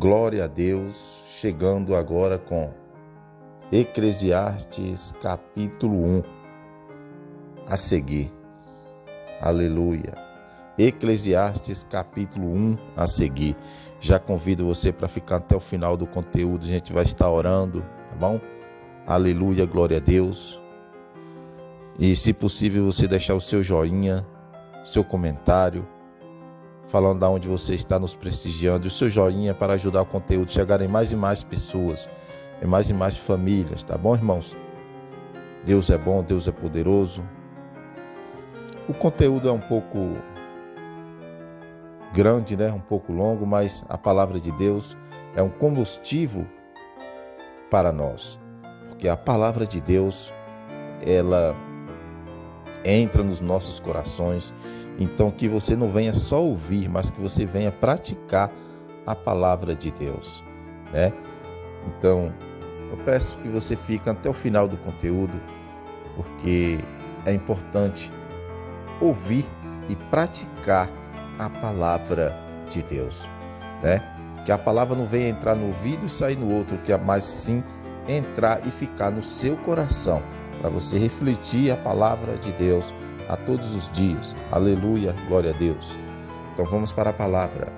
Glória a Deus, chegando agora com Eclesiastes capítulo 1 a seguir. Aleluia. Eclesiastes capítulo 1 a seguir. Já convido você para ficar até o final do conteúdo, a gente vai estar orando, tá bom? Aleluia, glória a Deus. E se possível você deixar o seu joinha, o seu comentário, falando de onde você está nos prestigiando, o seu joinha para ajudar o conteúdo a chegar em mais e mais pessoas, em mais e mais famílias, tá bom, irmãos? Deus é bom, Deus é poderoso. O conteúdo é um pouco grande, né? Um pouco longo, mas a palavra de Deus é um combustível para nós, porque a palavra de Deus, ela entra nos nossos corações. Então que você não venha só ouvir, mas que você venha praticar a palavra de Deus, né? Então eu peço que você fique até o final do conteúdo, porque é importante ouvir e praticar a palavra de Deus, né? Que a palavra não venha entrar no ouvido e sair no outro, mas sim entrar e ficar no seu coração, para você refletir a palavra de Deus a todos os dias. Aleluia, glória a Deus. Então vamos para a palavra.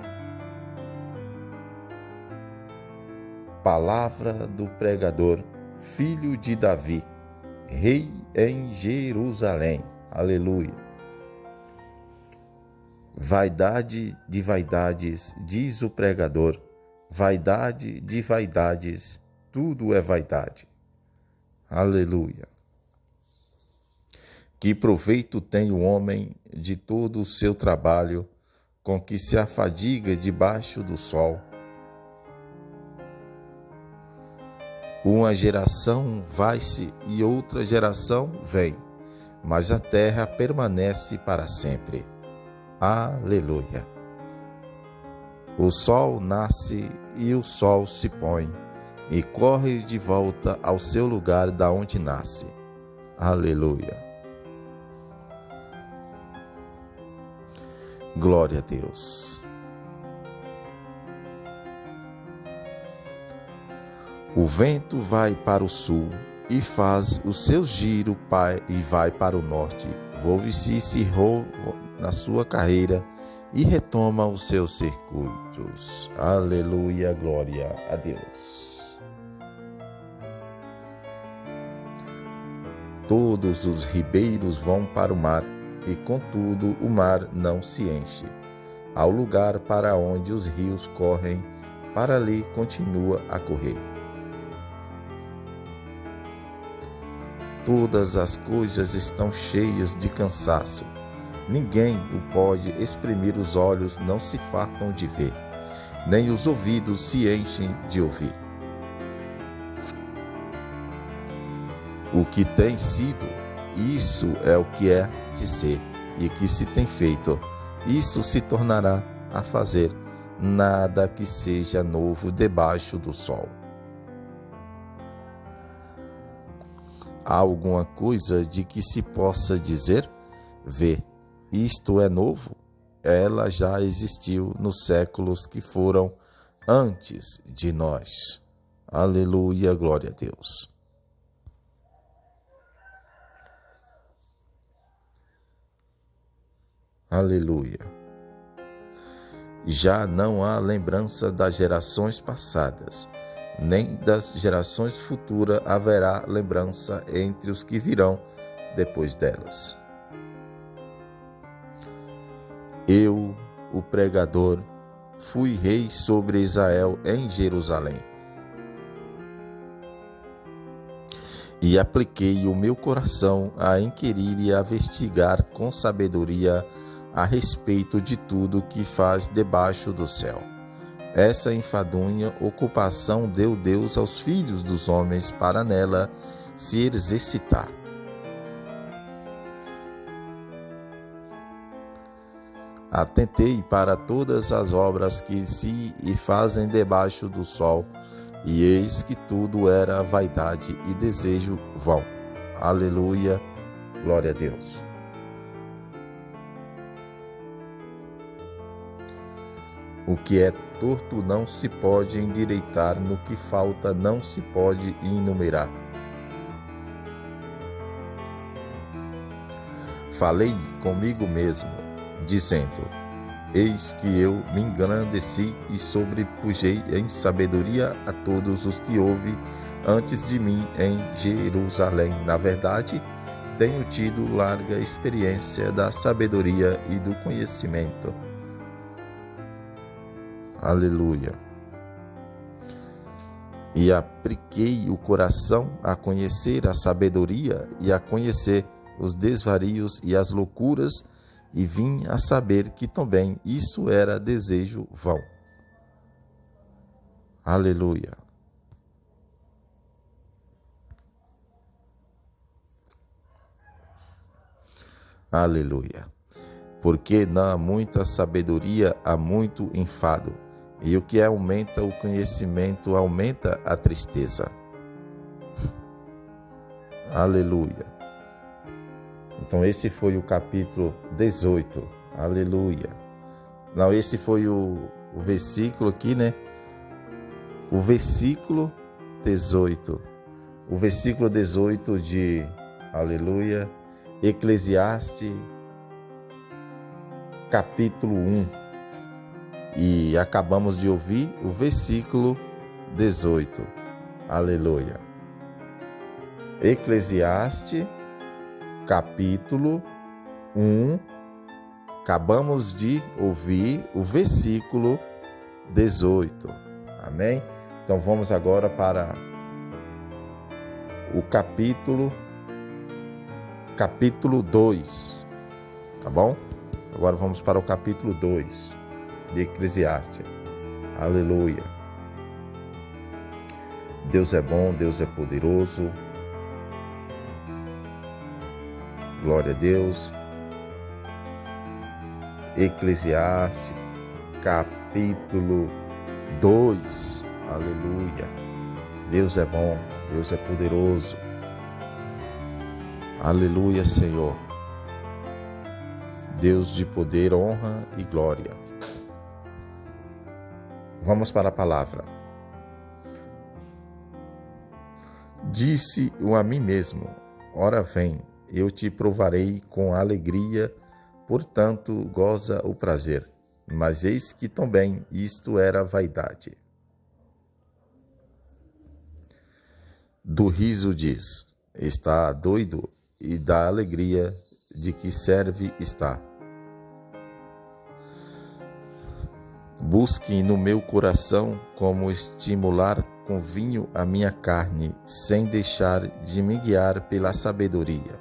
Palavra do pregador, filho de Davi, rei em Jerusalém. Aleluia. Vaidade de vaidades, diz o pregador, vaidade de vaidades, tudo é vaidade. Aleluia. Que proveito tem o homem de todo o seu trabalho, com que se afadiga debaixo do sol? Uma geração vai-se e outra geração vem, mas a terra permanece para sempre. Aleluia. O sol nasce e o sol se põe, e corre de volta ao seu lugar da onde nasce. Aleluia. Glória a Deus. O vento vai para o sul e faz o seu giro e vai para o norte. Volve-se na sua carreira e retoma os seus circuitos. Aleluia, glória a Deus. Todos os ribeiros vão para o mar, e contudo o mar não se enche. Ao lugar para onde os rios correm, para ali continua a correr. Todas as coisas estão cheias de cansaço. Ninguém o pode exprimir, os olhos não se fartam de ver, nem os ouvidos se enchem de ouvir. O que tem sido, isso é o que é de ser, e que se tem feito, isso se tornará a fazer. Nada que seja novo debaixo do sol. Há alguma coisa de que se possa dizer? Vê, isto é novo? Ela já existiu nos séculos que foram antes de nós. Aleluia, glória a Deus. Aleluia. Já não há lembrança das gerações passadas, nem das gerações futuras haverá lembrança entre os que virão depois delas. Eu, o pregador, fui rei sobre Israel em Jerusalém. E apliquei o meu coração a inquirir e a investigar com sabedoria a respeito de tudo que faz debaixo do céu. Essa enfadonha ocupação deu Deus aos filhos dos homens para nela se exercitar. Atentei para todas as obras que se fazem debaixo do sol, e eis que tudo era vaidade e desejo vão. Aleluia, glória a Deus. O que é torto não se pode endireitar, no que falta não se pode enumerar. Falei comigo mesmo, dizendo: eis que eu me engrandeci e sobrepujei em sabedoria a todos os que houve antes de mim em Jerusalém. Na verdade, tenho tido larga experiência da sabedoria e do conhecimento. Aleluia. E apliquei o coração a conhecer a sabedoria e a conhecer os desvarios e as loucuras, e vim a saber que também isso era desejo vão. Aleluia. Aleluia. Porque na muita sabedoria há muito enfado, e o que aumenta o conhecimento aumenta a tristeza. Aleluia. Então esse foi o capítulo 18. Aleluia. Não, esse foi o versículo aqui, né? O versículo 18. O versículo 18 de, aleluia, Eclesiastes, capítulo 1. E acabamos de ouvir o versículo 18. Aleluia. Eclesiastes, capítulo 1. Acabamos de ouvir o versículo 18. Amém? Então vamos agora para o capítulo 2. Tá bom? Agora vamos para o capítulo 2 de Eclesiastes. Aleluia. Deus é bom, Deus é poderoso. Glória a Deus. Eclesiastes, capítulo 2. Aleluia. Deus é bom, Deus é poderoso. Aleluia, Senhor. Deus de poder, honra e glória. Vamos para a palavra. Disse-o a mim mesmo: ora vem, eu te provarei com alegria, portanto goza o prazer. Mas eis que também isto era vaidade. Do riso diz: está doido, e da alegria de que serve está. Busque no meu coração como estimular com vinho a minha carne, sem deixar de me guiar pela sabedoria,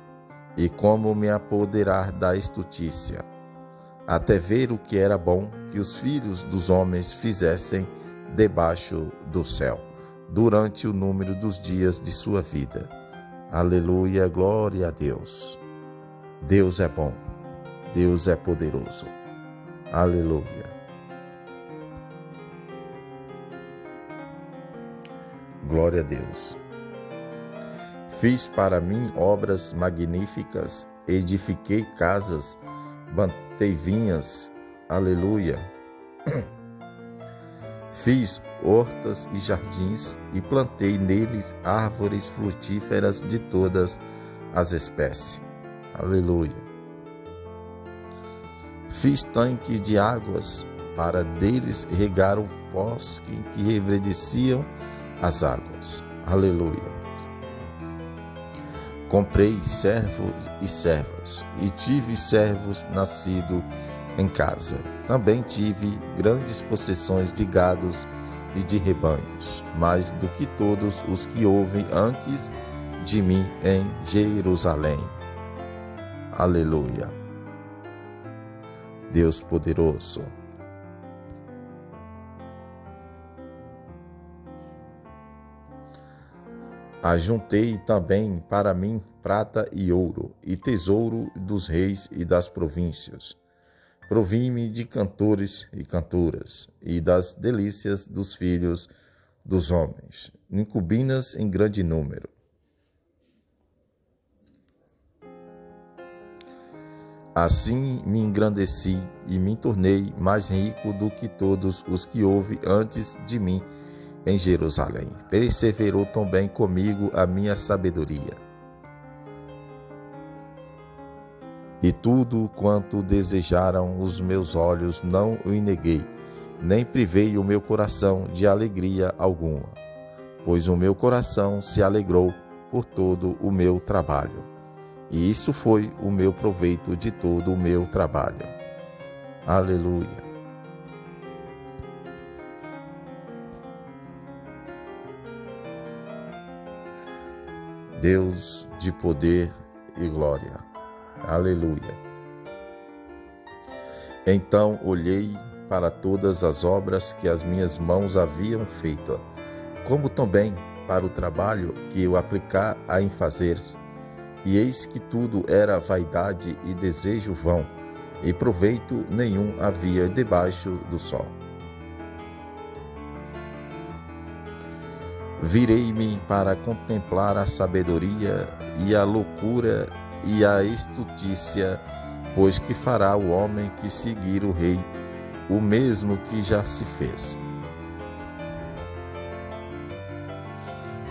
e como me apoderar da estutícia, até ver o que era bom que os filhos dos homens fizessem debaixo do céu, durante o número dos dias de sua vida. Aleluia, glória a Deus. Deus é bom, Deus é poderoso. Aleluia. Glória a Deus. Fiz para mim obras magníficas, edifiquei casas, plantei vinhas. Aleluia. Fiz hortas e jardins e plantei neles árvores frutíferas de todas as espécies. Aleluia. Fiz tanques de águas para deles regar o bosque que reverdeciam as águas. Aleluia. Comprei servos e servas, e tive servos nascidos em casa. Também tive grandes possessões de gados e de rebanhos, mais do que todos os que houve antes de mim em Jerusalém. Aleluia. Deus poderoso. Ajuntei também para mim prata e ouro, e tesouro dos reis e das províncias. Provi-me de cantores e cantoras, e das delícias dos filhos dos homens, incubinas em grande número. Assim me engrandeci e me tornei mais rico do que todos os que houve antes de mim em Jerusalém. Perseverou também comigo a minha sabedoria. E tudo quanto desejaram os meus olhos não o neguei, nem privei o meu coração de alegria alguma, pois o meu coração se alegrou por todo o meu trabalho. E isso foi o meu proveito de todo o meu trabalho. Aleluia. Deus de poder e glória. Aleluia. Então olhei para todas as obras que as minhas mãos haviam feito, como também para o trabalho que eu aplicar em fazer. E eis que tudo era vaidade e desejo vão, e proveito nenhum havia debaixo do sol. Virei-me para contemplar a sabedoria e a loucura e a estultícia, pois que fará o homem que seguir o rei, o mesmo que já se fez.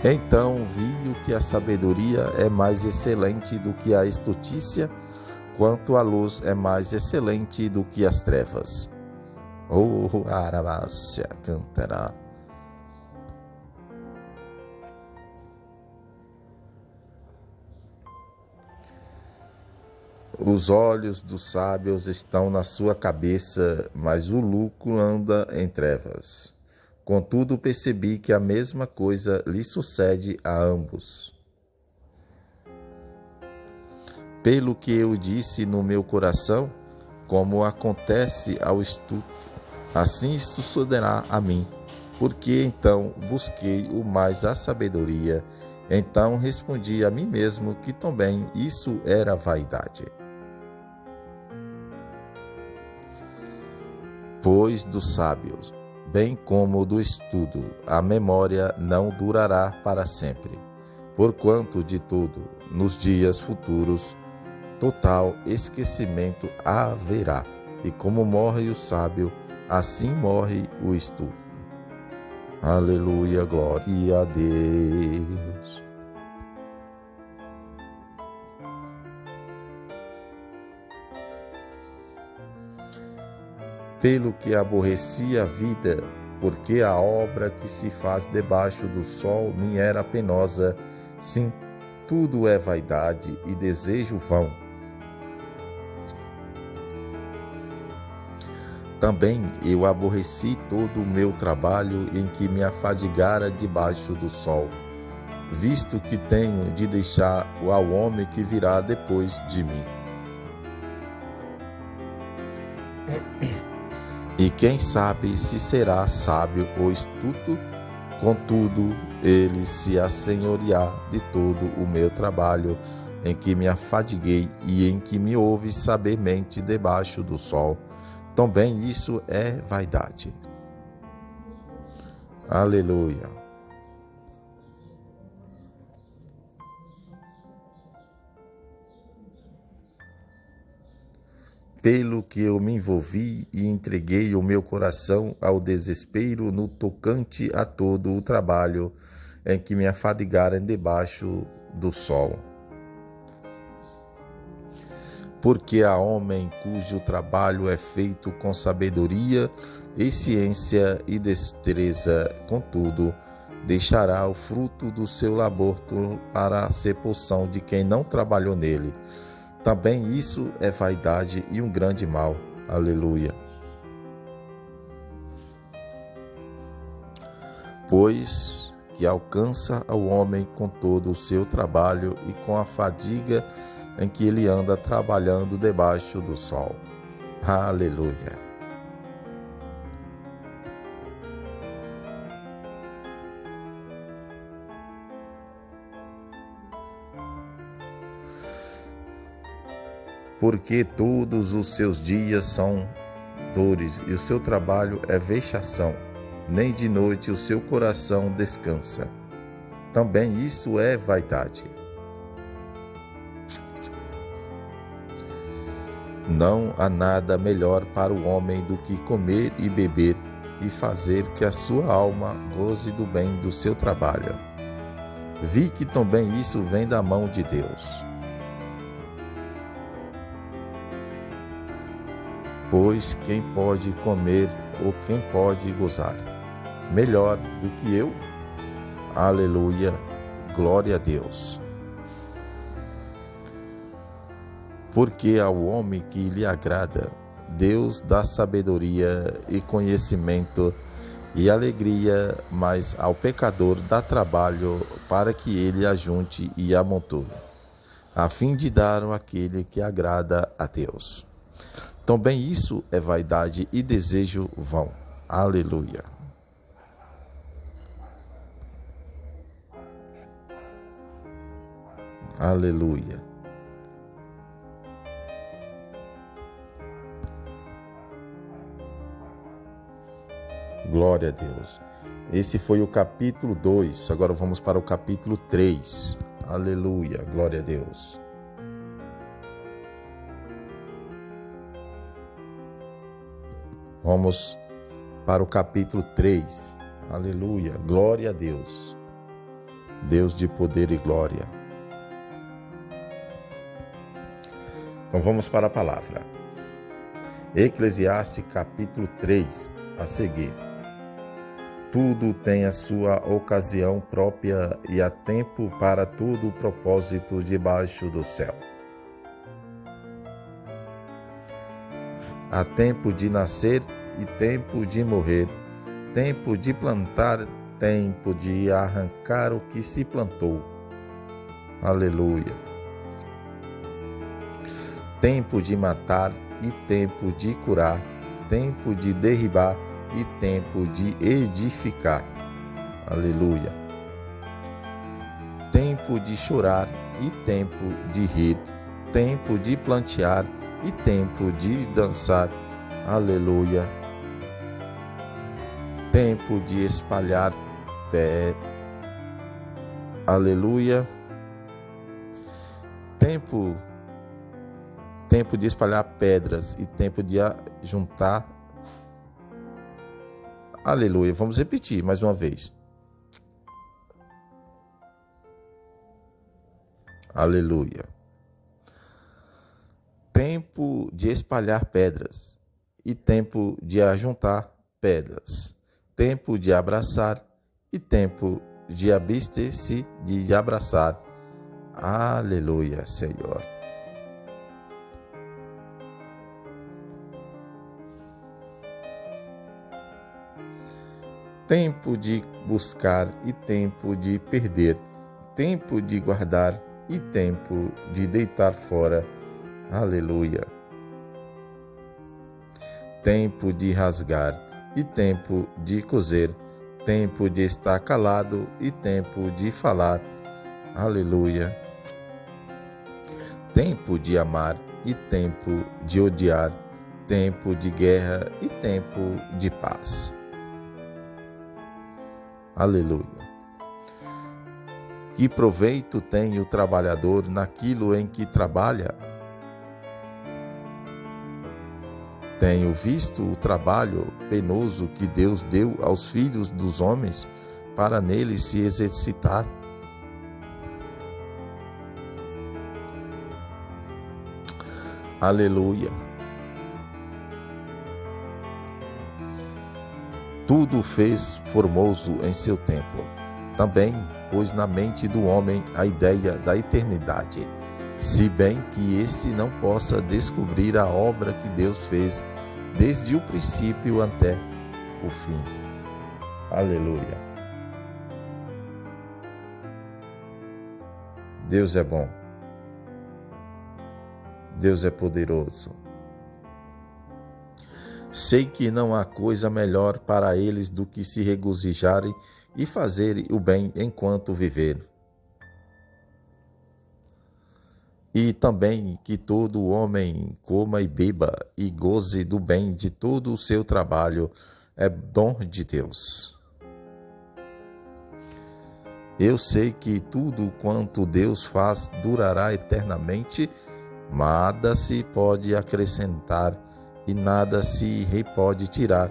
Então vi que a sabedoria é mais excelente do que a estultícia, quanto a luz é mais excelente do que as trevas. Oh, Arabácia cantará. Os olhos dos sábios estão na sua cabeça, mas o lucro anda em trevas. Contudo, percebi que a mesma coisa lhe sucede a ambos. Pelo que eu disse no meu coração, como acontece ao estulto, assim sucederá a mim. Porque então busquei o mais a sabedoria, então respondi a mim mesmo que também isso era vaidade. Pois dos sábios, bem como do estudo, a memória não durará para sempre, porquanto de tudo, nos dias futuros, total esquecimento haverá, e como morre o sábio, assim morre o estudo. Aleluia, glória a Deus. Pelo que aborreci a vida, porque a obra que se faz debaixo do sol me era penosa. Sim, tudo é vaidade e desejo vão. Também eu aborreci todo o meu trabalho em que me afadigara debaixo do sol, visto que tenho de deixar ao homem que virá depois de mim. E quem sabe se será sábio ou astuto, contudo, ele se assenhorear de todo o meu trabalho, em que me afadiguei e em que me houve sabermente debaixo do sol. Também isso é vaidade. Aleluia. Pelo que eu me envolvi e entreguei o meu coração ao desespero no tocante a todo o trabalho em que me afadigaram debaixo do sol. Porque há homem cujo trabalho é feito com sabedoria e ciência e destreza, contudo, deixará o fruto do seu labor para a sepulção de quem não trabalhou nele. Também isso é vaidade e um grande mal. Aleluia. Pois que alcança ao homem com todo o seu trabalho e com a fadiga em que ele anda trabalhando debaixo do sol. Aleluia. Porque todos os seus dias são dores e o seu trabalho é vexação, nem de noite o seu coração descansa. Também isso é vaidade. Não há nada melhor para o homem do que comer e beber e fazer que a sua alma goze do bem do seu trabalho. Vi que também isso vem da mão de Deus. Pois quem pode comer ou quem pode gozar melhor do que eu? Aleluia, glória a Deus. Porque ao homem que lhe agrada, Deus dá sabedoria e conhecimento e alegria, mas ao pecador dá trabalho para que ele ajunte e amontoe, a fim de dar àquele que agrada a Deus. Também isso é vaidade e desejo vão. Aleluia. Aleluia. Glória a Deus. Esse foi o capítulo 2. Agora vamos para o capítulo 3. Aleluia. Glória a Deus. Vamos para o capítulo 3. Aleluia. Glória a Deus. Deus de poder e glória. Então vamos para a palavra. Eclesiastes capítulo 3, a seguir. Tudo tem a sua ocasião própria e há tempo para todo o propósito debaixo do céu. Há tempo de nascer e tempo de morrer, tempo de plantar, tempo de arrancar o que se plantou. Aleluia. Tempo de matar e tempo de curar, tempo de derribar e tempo de edificar. Aleluia. Tempo de chorar e tempo de rir, tempo de plantear e tempo de dançar. Aleluia. Tempo de espalhar pé. Aleluia. Tempo de espalhar pedras e tempo de juntar. Aleluia. Vamos repetir mais uma vez. Aleluia. Tempo de espalhar pedras e tempo de ajuntar pedras. Tempo de abraçar e tempo de abster-se de abraçar. Aleluia, Senhor. Tempo de buscar e tempo de perder, tempo de guardar e tempo de deitar fora. Aleluia. Tempo de rasgar e tempo de coser, tempo de estar calado e tempo de falar. Aleluia. Tempo de amar e tempo de odiar, tempo de guerra e tempo de paz. Aleluia. Que proveito tem o trabalhador naquilo em que trabalha? Tenho visto o trabalho penoso que Deus deu aos filhos dos homens para neles se exercitar. Aleluia. Tudo fez formoso em seu tempo. Também pôs na mente do homem a ideia da eternidade, se bem que esse não possa descobrir a obra que Deus fez desde o princípio até o fim. Aleluia. Deus é bom. Deus é poderoso. Sei que não há coisa melhor para eles do que se regozijarem e fazerem o bem enquanto viverem. E também que todo homem coma e beba e goze do bem de todo o seu trabalho, é dom de Deus. Eu sei que tudo quanto Deus faz durará eternamente, nada se pode acrescentar e nada se pode tirar.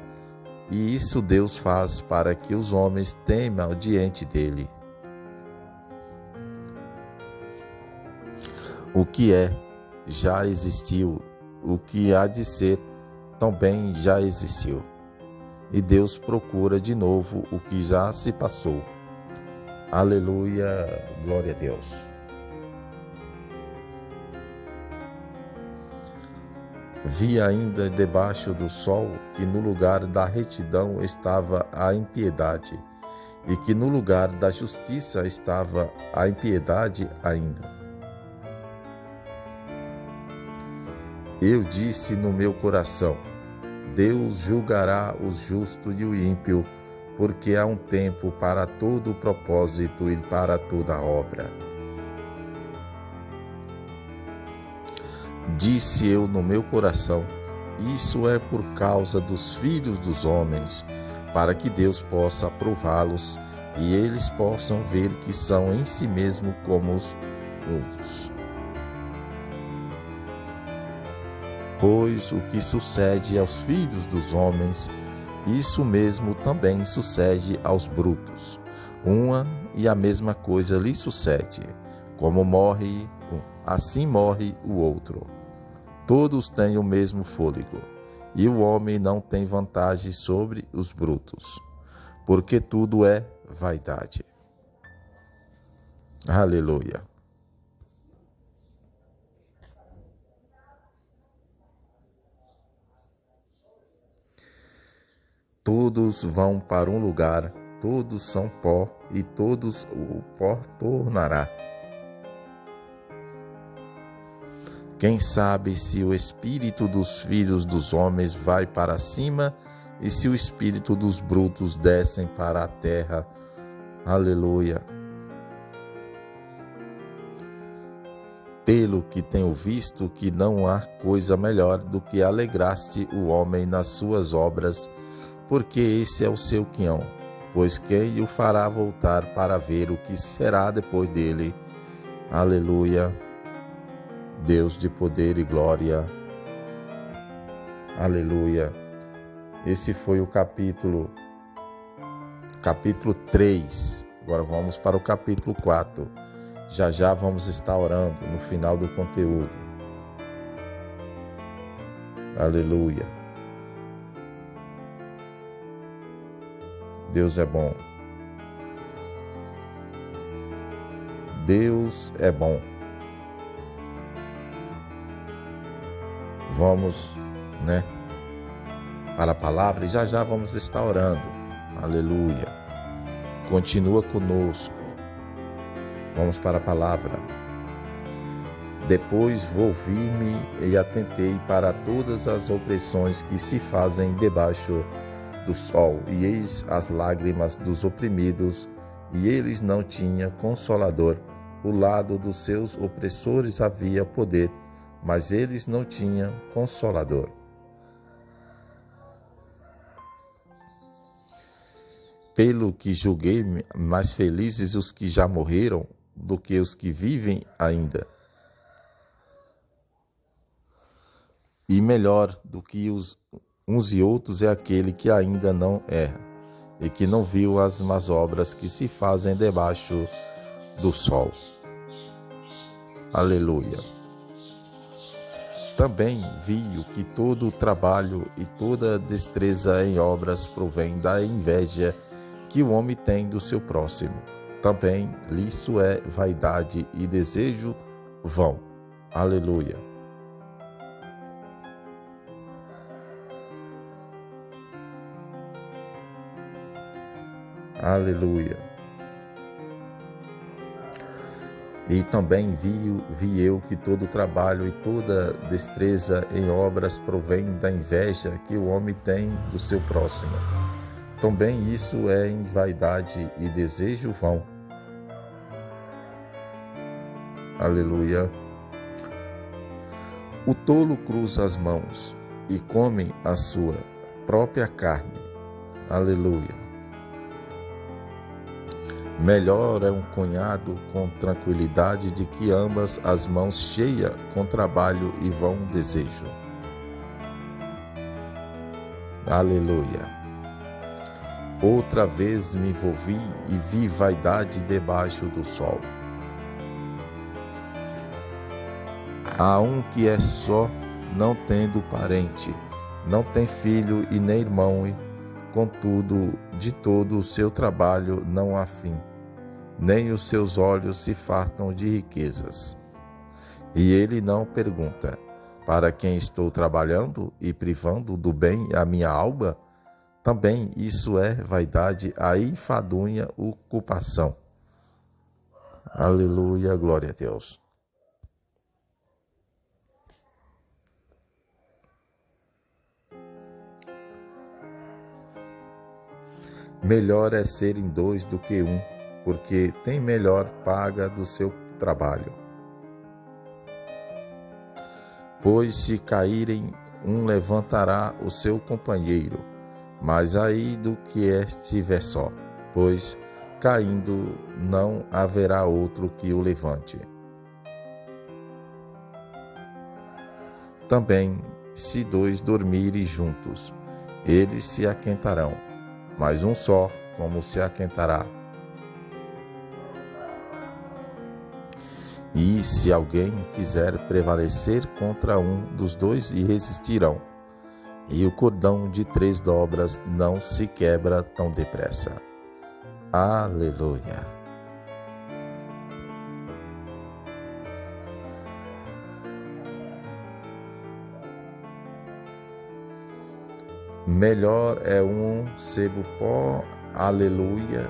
E isso Deus faz para que os homens temam diante dele. O que é, já existiu. O que há de ser, também já existiu. E Deus procura de novo o que já se passou. Aleluia, glória a Deus. Vi ainda debaixo do sol que no lugar da retidão estava a impiedade, e que no lugar da justiça estava a impiedade ainda. Eu disse no meu coração: Deus julgará o justo e o ímpio, porque há um tempo para todo o propósito e para toda obra. Disse eu no meu coração: isso é por causa dos filhos dos homens, para que Deus possa aprová-los e eles possam ver que são em si mesmo como os outros. Pois o que sucede aos filhos dos homens, isso mesmo também sucede aos brutos. Uma e a mesma coisa lhe sucede. Como morre um, assim morre o outro. Todos têm o mesmo fôlego, e o homem não tem vantagem sobre os brutos, porque tudo é vaidade. Aleluia. Todos vão para um lugar, todos são pó, e todos o pó tornará. Quem sabe se o espírito dos filhos dos homens vai para cima e se o espírito dos brutos descem para a terra. Aleluia. Pelo que tenho visto que não há coisa melhor do que alegrar-se o homem nas suas obras, porque esse é o seu quinhão, pois quem o fará voltar para ver o que será depois dele? Aleluia. Deus de poder e glória. Aleluia. Esse foi o capítulo 3. Agora vamos para o capítulo 4. Já vamos estar orando no final do conteúdo. Aleluia. Deus é bom. Deus é bom. Vamos, para a palavra e já vamos estar orando. Aleluia. Continua conosco. Vamos para a palavra. Depois volvi-me e atentei para todas as opressões que se fazem debaixo do sol, e eis as lágrimas dos oprimidos, e eles não tinham consolador. O lado dos seus opressores havia poder, mas eles não tinham consolador. Pelo que julguei mais felizes os que já morreram do que os que vivem ainda. E melhor do que uns e outros é aquele que ainda não erra, e que não viu as más obras que se fazem debaixo do sol. Aleluia. Também vi que todo o trabalho e toda destreza em obras provém da inveja que o homem tem do seu próximo. Também isso é vaidade e desejo vão. Aleluia. Aleluia. E também vi eu que todo trabalho e toda destreza em obras provém da inveja que o homem tem do seu próximo. Também isso é em vaidade e desejo vão. Aleluia. O tolo cruza as mãos e come a sua própria carne. Aleluia. Melhor é um cunhado com tranquilidade de que ambas as mãos cheias com trabalho e vão desejo. Aleluia. Outra vez me envolvi e vi vaidade debaixo do sol. Há um que é só, não tendo parente, não tem filho e nem irmão, e, contudo, de todo o seu trabalho não há fim, nem os seus olhos se fartam de riquezas. E ele não pergunta: para quem estou trabalhando e privando do bem a minha alma? Também isso é vaidade, a enfadonha ocupação. Aleluia, glória a Deus. Melhor é serem dois do que um, porque tem melhor paga do seu trabalho. Pois se caírem, um levantará o seu companheiro, mas aí do que estiver só, pois caindo não haverá outro que o levante. Também, se dois dormirem juntos, eles se aquentarão, mas um só como se aquentará. E se alguém quiser prevalecer contra um dos dois, e resistirão. E o cordão de 3 dobras não se quebra tão depressa. Aleluia. Melhor é um sebo pó, aleluia.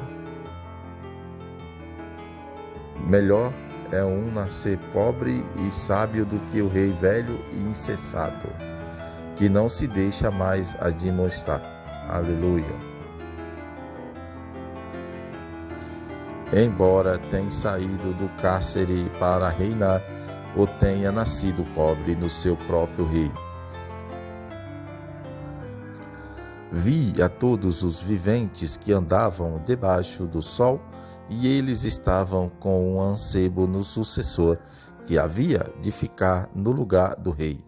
Melhor é um nascer pobre e sábio do que o rei velho e insensato, que não se deixa mais admoestar. Aleluia. Embora tenha saído do cárcere para reinar, ou tenha nascido pobre no seu próprio rei. Vi a todos os viventes que andavam debaixo do sol, e eles estavam com um ansebo no sucessor, que havia de ficar no lugar do rei.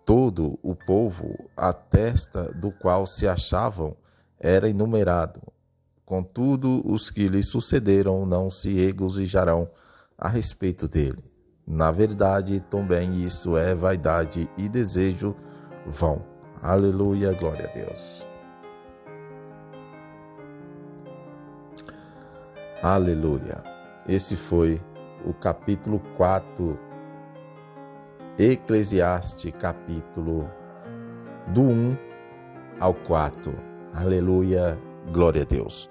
Todo o povo, a testa do qual se achavam, era enumerado. Contudo, os que lhe sucederam não se regozijarão a respeito dele. Na verdade, também isso é vaidade e desejo vão. Aleluia, glória a Deus. Aleluia. Esse foi o capítulo 4, Eclesiastes, capítulo do 1 ao 4. Aleluia, glória a Deus.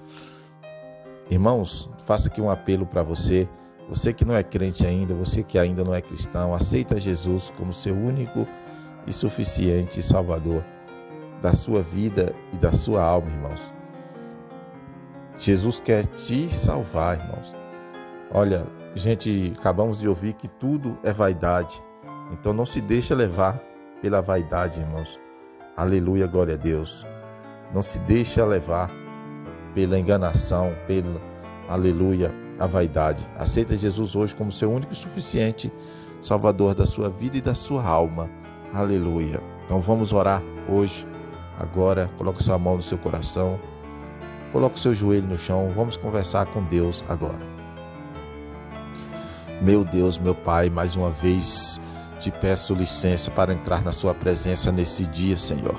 Irmãos, faço aqui um apelo para você. Você que não é crente ainda, você que ainda não é cristão, aceita Jesus como seu único e suficiente Salvador da sua vida e da sua alma, irmãos. Jesus quer te salvar, irmãos. Olha, gente, acabamos de ouvir que tudo é vaidade. Então não se deixa levar pela vaidade, irmãos. Aleluia, glória a Deus. Não se deixa levar pela enganação, pela, aleluia, a vaidade. Aceita Jesus hoje como seu único e suficiente Salvador da sua vida e da sua alma. Aleluia. Então vamos orar hoje, agora. Coloque sua mão no seu coração. Coloque o seu joelho no chão. Vamos conversar com Deus agora. Meu Deus, meu Pai, mais uma vez te peço licença para entrar na sua presença nesse dia, Senhor.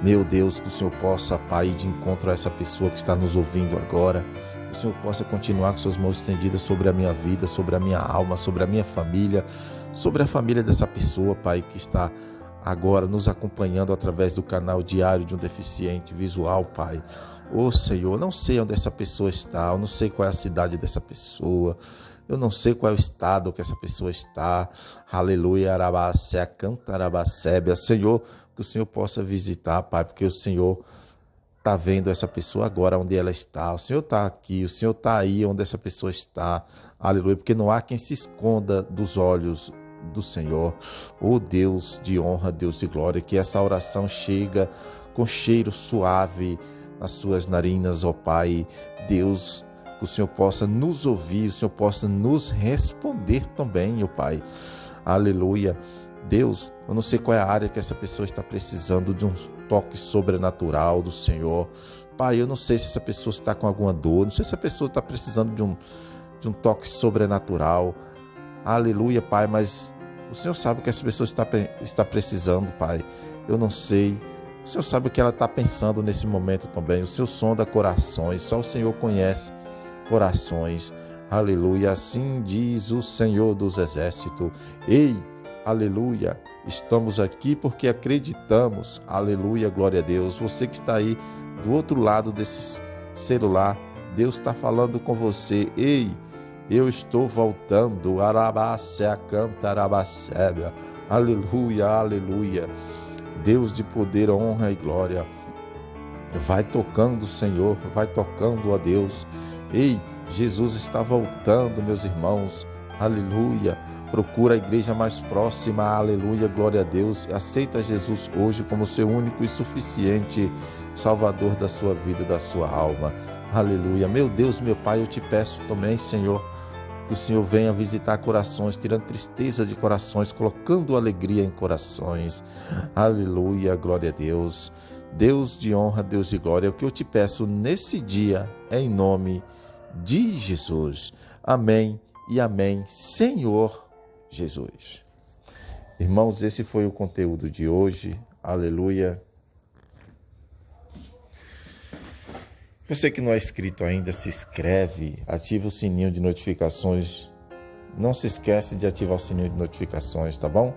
Meu Deus, que o Senhor possa, Pai, ir de encontro a essa pessoa que está nos ouvindo agora. Que o Senhor possa continuar com suas mãos estendidas sobre a minha vida, sobre a minha alma, sobre a minha família, sobre a família dessa pessoa, Pai, que está agora nos acompanhando através do canal diário de um deficiente visual, Pai. Ô Senhor, eu não sei onde essa pessoa está, eu não sei qual é a cidade dessa pessoa, eu não sei qual é o estado que essa pessoa está. Aleluia, arabacé, cantarabacébia. Senhor, que o Senhor possa visitar, Pai, porque o Senhor está vendo essa pessoa agora onde ela está. O Senhor está aqui, o Senhor está aí onde essa pessoa está. Aleluia, porque não há quem se esconda dos olhos do Senhor. Oh Deus de honra, Deus de glória, que essa oração chega com cheiro suave nas suas narinas, ó Pai. Deus, que o Senhor possa nos ouvir, o Senhor possa nos responder também, ó Pai. Aleluia. Deus, eu não sei qual é a área que essa pessoa está precisando de um toque sobrenatural do Senhor. Pai, eu não sei se essa pessoa está com alguma dor, não sei se a pessoa está precisando de um toque sobrenatural. Aleluia, Pai, mas o Senhor sabe o que essa pessoa está precisando, Pai. Eu não sei. O Senhor sabe o que ela está pensando nesse momento também. O Senhor sonda corações, só o Senhor conhece corações. Aleluia, assim diz o Senhor dos Exércitos. Ei, aleluia, estamos aqui porque acreditamos. Aleluia, glória a Deus. Você que está aí do outro lado desse celular, Deus está falando com você. Ei, eu estou voltando. Arabacé, canta, arabacé. Aleluia, aleluia. Deus de poder, honra e glória. Vai tocando, Senhor, vai tocando, ó Deus. Ei, Jesus está voltando, meus irmãos. Aleluia. Procura a igreja mais próxima. Aleluia, glória a Deus. Aceita Jesus hoje como seu único e suficiente Salvador da sua vida, da sua alma. Aleluia. Meu Deus, meu Pai, eu te peço também, Senhor, que o Senhor venha visitar corações, tirando tristeza de corações, colocando alegria em corações. Aleluia, glória a Deus. Deus de honra, Deus de glória. O que eu te peço nesse dia é em nome de Jesus. Amém e amém, Senhor Jesus. Irmãos, esse foi o conteúdo de hoje. Aleluia. Você que não é inscrito ainda, se inscreve, ativa o sininho de notificações. Não se esquece de ativar o sininho de notificações, tá bom?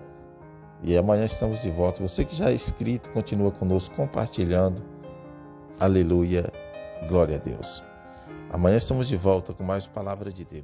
E amanhã estamos de volta. Você que já é inscrito, continua conosco compartilhando. Aleluia, glória a Deus. Amanhã estamos de volta com mais palavra de Deus.